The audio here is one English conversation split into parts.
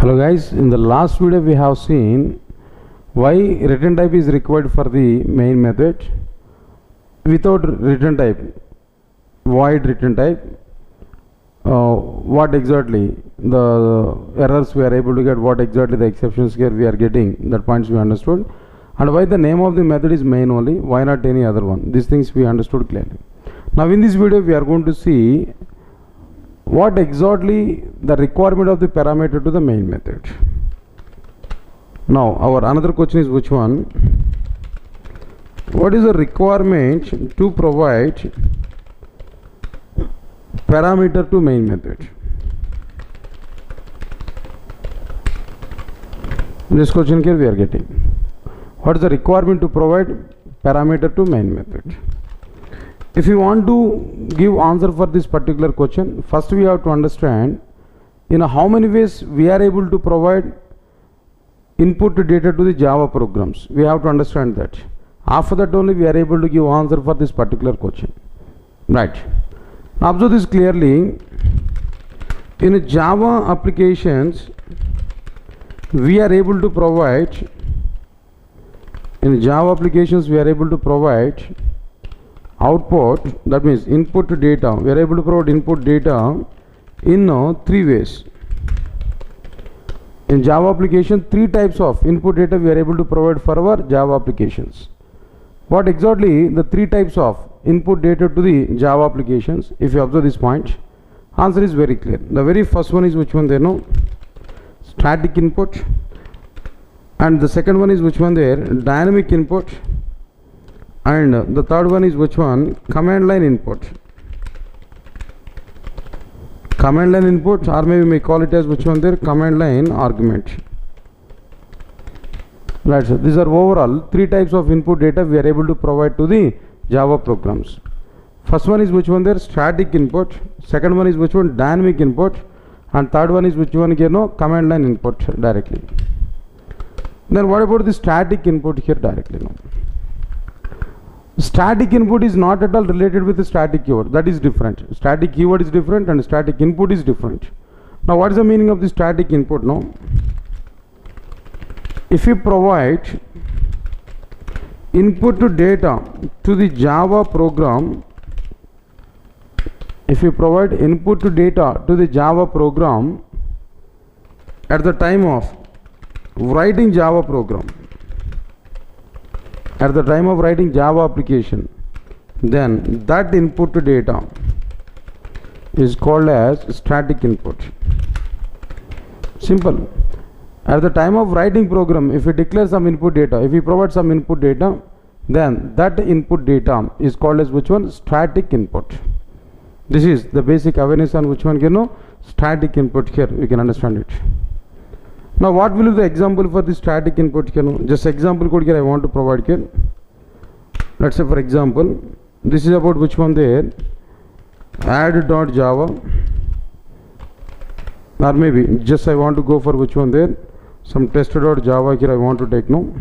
Hello guys, in the last video we have seen why return type is required for the main method. Without return type, void return type, what exactly the errors we are able to get, what exactly the exceptions here we are getting, that points we understood, and why the name of the method is main only, why not any other one. These things we understood clearly. Now in this video we are going to see what exactly the requirement of the parameter to the main method. Now our another question is which one? What is the requirement to provide parameter to main method? This question here we are getting. What is the requirement to provide parameter to main method? If you want to give answer for this particular question, first we have to understand in how many ways we are able to provide input data to the Java programs. We have to understand that. After that only we are able to give answer for this particular question. Right. Now observe this clearly. In Java applications, we are able to provide output, that means input data. We are able to provide input data in three ways. In Java application, three types of input data we are able to provide for our Java applications. What exactly the three types of input data to the Java applications? If you observe this point, answer is very clear. The very first one is which one there? No, static input, and the second one is which one there? Dynamic input, and the third one is which one? Command line input. Command line input, or maybe we may call it as which one there? Command line argument. Right, so these are overall three types of input data we are able to provide to the Java programs. First one is which one there? Static input. Second one is which one? Dynamic input. And third one is which one? You know, command line input directly. Then what about the static input here directly? No. Static input is not at all related with the static keyword. That is different. Static keyword is different and static input is different. Now what is the meaning of the static input? No. If you provide input to data to the Java program, at the time of writing Java program, at the time of writing Java application, then that input to data is called as static input. Simple. At the time of writing program, if we declare some input data, if we provide some input data, then that input data is called as which one? Static input. This is the basic awareness on which one, you know, static input here. We can understand it. Now what will be the example for the static input here? Just example code here I want to provide here. Let's say for example, this is about which one there? Add.java, or maybe just I want to go for which one there? Some test.java here I want to take now.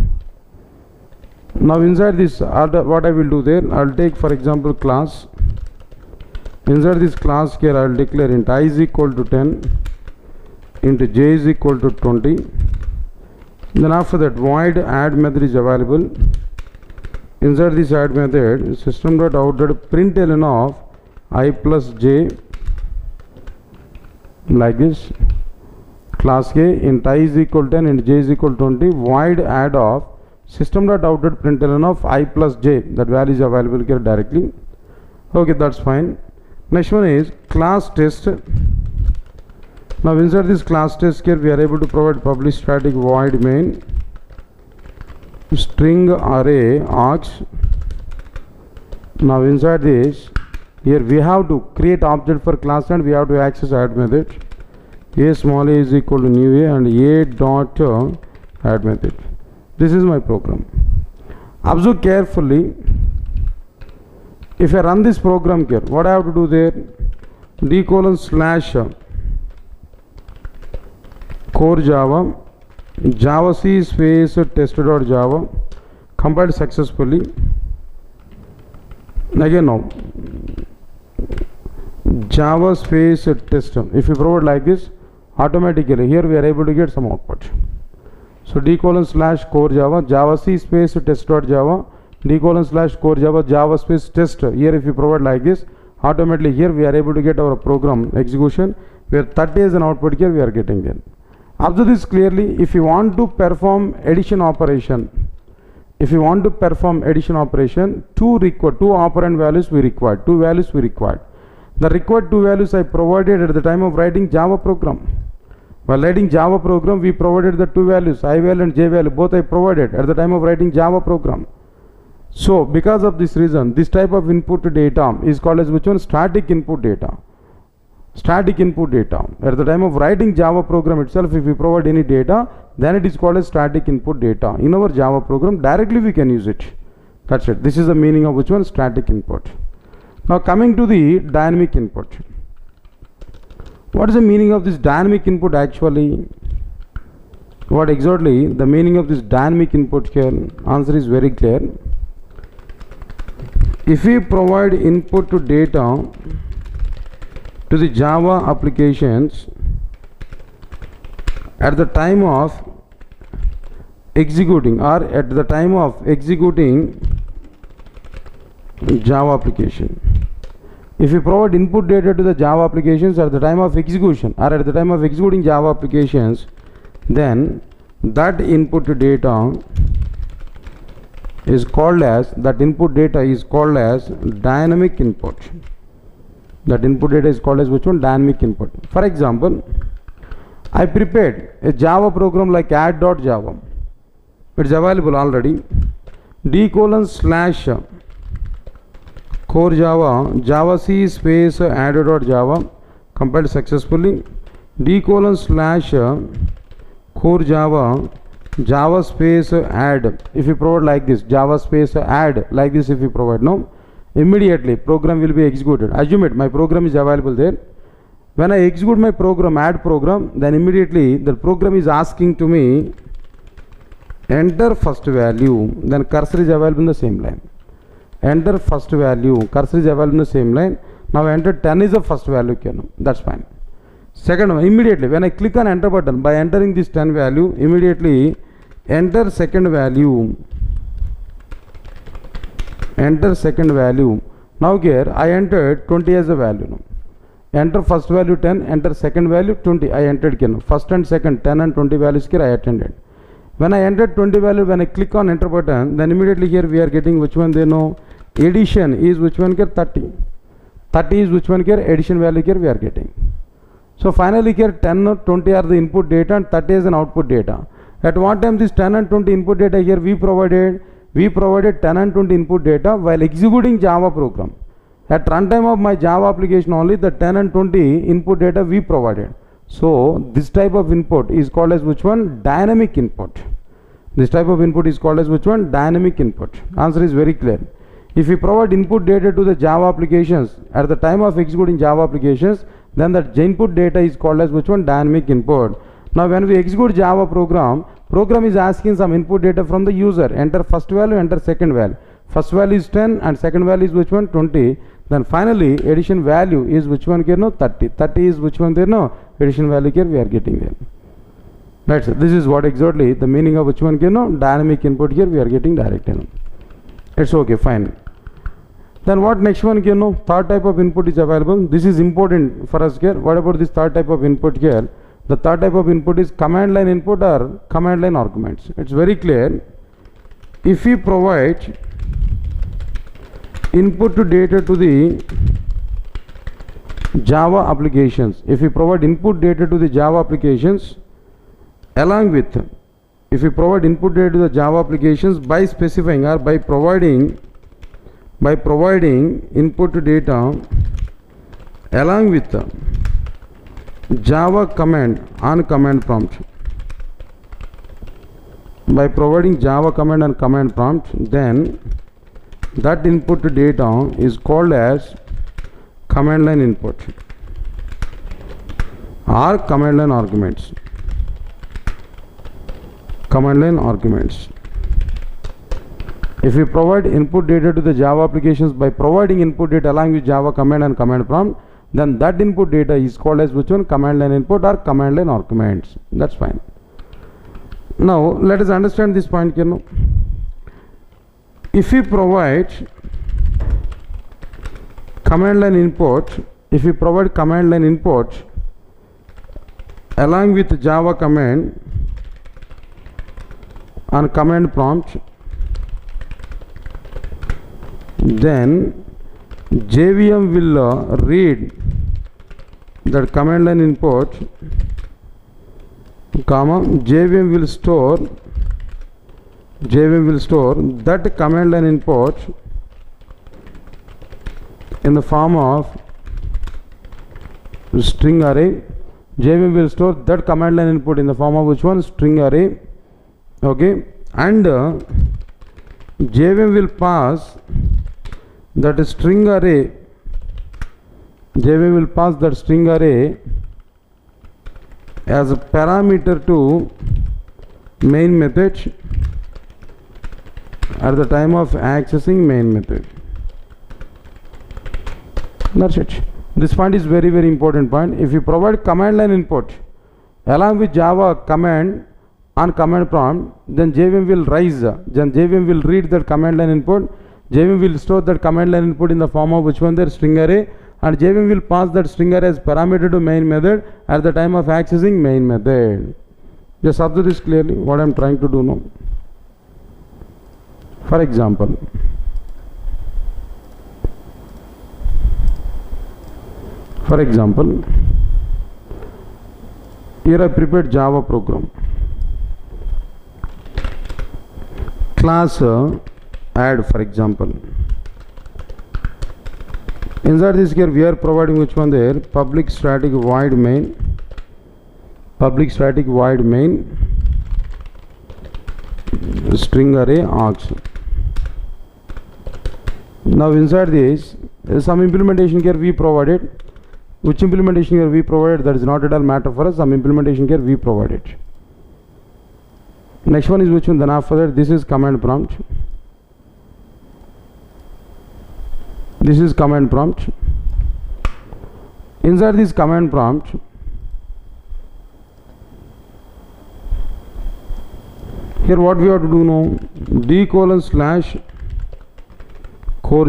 Now inside this, what I will do there? I'll take for example class. Inside this class here I'll declare int I is equal to 10, int j is equal to 20. Then after that void add method is available. Inside this add method, system.out.println of I plus j, like this. Class A, int I is equal to 10, int j is equal to 20, void add of system.out.println of I plus j, that value is available here directly. Okay, that's fine. Next one is class test. Now inside this class test here we are able to provide public static void main string array args. Now inside this, here we have to create object for class and we have to access add method. A small a is equal to new a and a dot add method. This is my program. Observe carefully. If I run this program here, what I have to do there? d:/core Java, Java C space test.java, compiled successfully. Again now, Java space test. If you provide like this, automatically here we are able to get some output. So d:/core Java, Java C space test.java, d:/core Java, Java space test. Here if you provide like this, automatically here we are able to get our program execution where 30 as an output here we are getting there. Observe this clearly. If you want to perform addition operation, two operand values we required, two values we required. The required two values I provided at the time of writing Java program. While writing Java program, we provided the two values, I value and j value, both I provided at the time of writing Java program. So because of this reason, this type of input data is called as which one? Static input data. Static input data. At the time of writing Java program itself, if we provide any data, then it is called as static input data. In our Java program, directly we can use it. That's it. This is the meaning of which one? Static input. Now coming to the dynamic input. What is the meaning of this dynamic input actually? What exactly the meaning of this dynamic input here? Answer is very clear. If we provide input to data to the Java applications at the time of executing Java application. If you provide input data to the Java applications at the time of execution or at the time of executing Java applications, then that input data is called as dynamic input. That input data is called as which one? Dynamic input. For example, I prepared a Java program like add.java. It's available already. d:/core Java, Java C space add.java, compiled successfully. d:/core Java, Java space add. If you provide like this, Java space add like this, if you provide, no, immediately program will be executed. Assume it, my program is available there. When I execute my program, add program, then immediately the program is asking to me enter first value, then cursor is available in the same line. Enter first value, cursor is available in the same line. Now enter 10 is the first value, that's fine. Second one, immediately when I click on enter button, by entering this 10 value, immediately enter second value. Enter second value. Now here I entered 20 as a value. Now enter first value 10, enter second value 20. I entered first and second 10 and 20 values here I attended. When I entered 20 value, when I click on enter button, then immediately here we are getting which one they know. Addition is which one here? 30. 30 is which one here? Addition value here we are getting. So finally here 10 or 20 are the input data and 30 is an output data. At what time this 10 and 20 input data here we provided 10 and 20 input data while executing Java program. At runtime of my Java application only the 10 and 20 input data we provided. So this type of input is called as which one? Dynamic input. This type of input is called as which one? Dynamic input. Answer is very clear. If we provide input data to the Java applications at the time of executing Java applications, then that input data is called as which one? Dynamic input. Now when we execute Java program is asking some input data from the user. Enter first value, enter second value. First value is 10 and second value is which one? 20. Then finally addition value is which one here? No, 30. 30 is which one there? No, addition value here we are getting there. That's it. This is what exactly the meaning of which one here? No, dynamic input here we are getting direct. It's okay, fine. Then what next one here? No, third type of input is available. This is important for us here. What about this third type of input here? The third type of input is command line input or command line arguments. It's very clear. If we provide input to data to the Java applications, if we provide input data to the Java applications along with, if we provide input data to the Java applications by specifying or by providing input to data along with Java command on command prompt, by providing Java command and command prompt, then that input to data is called as command line input or command line arguments. Command line arguments. If we provide input data to the Java applications by providing input data along with Java command and command prompt, then that input data is called as which one? Command line input or command line arguments. That's fine. Now let us understand this point here now. If we provide command line input, along with Java command on command prompt, then JVM will read that command line input, comma, JVM will store that command line input in the form of string array. JVM will store that command line input in the form of which one? String array. Okay, and JVM will pass that string array. JVM will pass that string array as a parameter to main method at the time of accessing main method. That's it. This point is very important point. If you provide command line input along with Java command on command prompt, then JVM will rise, then JVM will read that command line input, JVM will store that command line input in the form of which one? Their string array, and JVM will pass that string array as parameter to main method at the time of accessing main method. Just observe this clearly, what I am trying to do now. For example, here I prepared Java program. Class add, for example. Inside this here we are providing which one? There public static void main, string array args. Now inside this some implementation here we provided. Which implementation here we provided, that is not at all matter for us. Some implementation here we provided. Next one is which one? Then after that, this is command prompt. Inside this command prompt, here what we have to do now? d:/core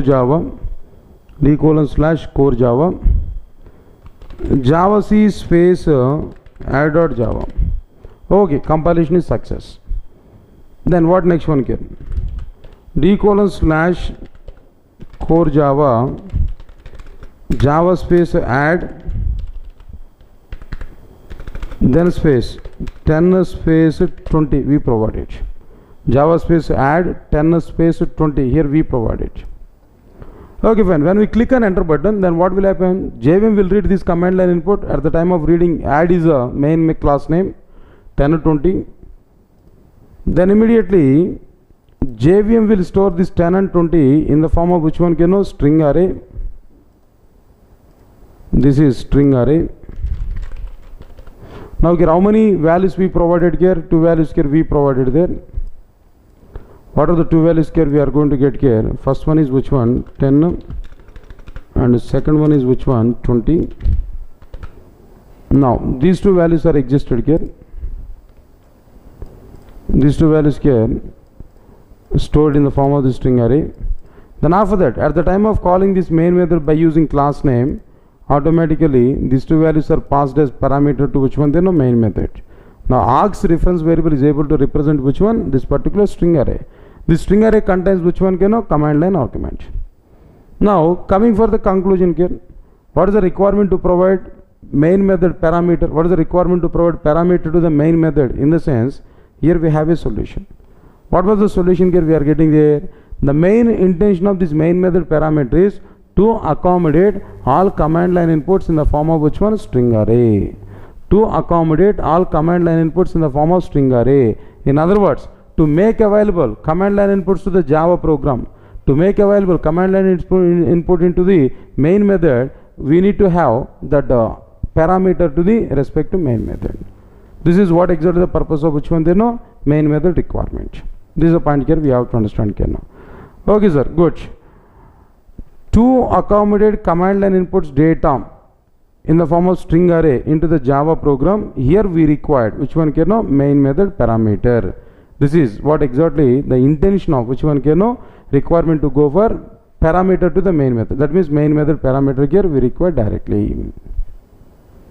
Java, Java C space add.java. Okay, compilation is success. Then what next one here? d:/core Java space add, then space 10 space 20 we provided. Java space add 10 space 20 here we provided. Okay, fine. When we click on enter button, then what will happen? JVM will read this command line input at the time of reading. Add is a main class name 10 or 20. Then immediately JVM will store this 10 and 20 in the form of which one? You know, string array. This is string array. Now here how many values we provided here? 2 values here we provided there. What are the 2 values here we are going to get here? First one is which one? 10, and the second one is which one? 20. Now these 2 values are existed here. These 2 values here stored in the form of the string array. Then after that, at the time of calling this main method by using class name, automatically these 2 values are passed as parameter to which one? Then a main method. Now args reference variable is able to represent which one? This particular string array. This string array contains which one? You know, command line argument. Now coming for the conclusion here, what is the requirement to provide main method parameter? What is the requirement to provide parameter to the main method? In the sense, here we have a solution. What was the solution here we are getting there? The main intention of this main method parameter is to accommodate all command line inputs in the form of which one? String array. To accommodate all command line inputs in the form of string array. In other words, to make available command line inputs to the Java program, to make available command line input into the main method, we need to have that parameter to the respective main method. This is what exactly the purpose of which one? They know main method requirement. This is a point here we have to understand here now. Okay, sir, good. To accommodate command line inputs data in the form of string array into the Java program. Here we required which one can know main method parameter. This is what exactly the intention of which one can know requirement to go for parameter to the main method. That means main method parameter here we require directly.